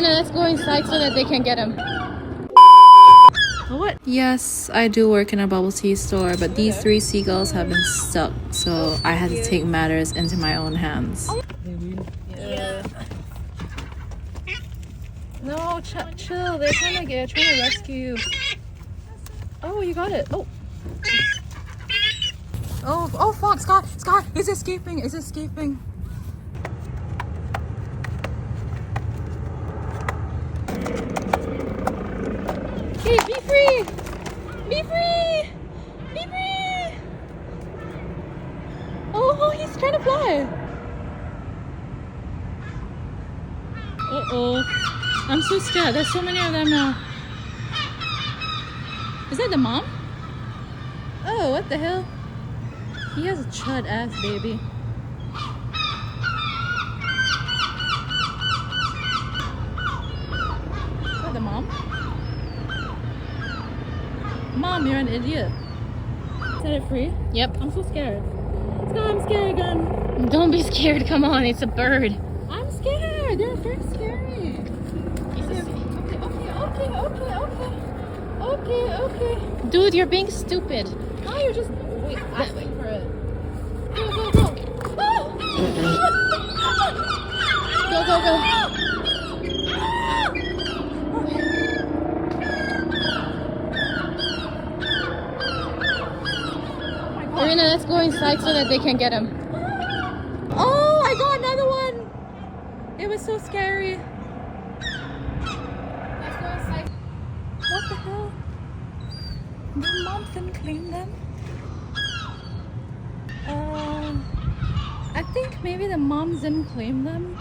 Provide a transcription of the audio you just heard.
Marina, let's go inside so that they can get him. What? Yes, I do work in a bubble tea store, but these 3 seagulls have been stuck, so I had to take matters into my own hands. Yeah. No, chill. They're trying to rescue you. Oh, you got it. Oh. Oh, fuck, Scott, it's escaping. Okay, be free. Oh, he's trying to fly. Uh-oh. I'm so scared. There's so many of them now. Is that the mom? Oh, what the hell? He has a chud ass baby. Is that the mom? Mom, you're an idiot. Set it free? Yep. I'm so scared. Scott, I'm scared again. Don't be scared. Come on, it's a bird. I'm scared. They're very scary. Okay. Dude, you're being stupid. No, you're just asking for it. Go. Ah! Go. Marina, let's go inside so that they can get him. Oh, I got another one. It was so scary. Let's go inside. What the hell? The mom didn't claim them? I think maybe the moms didn't claim them.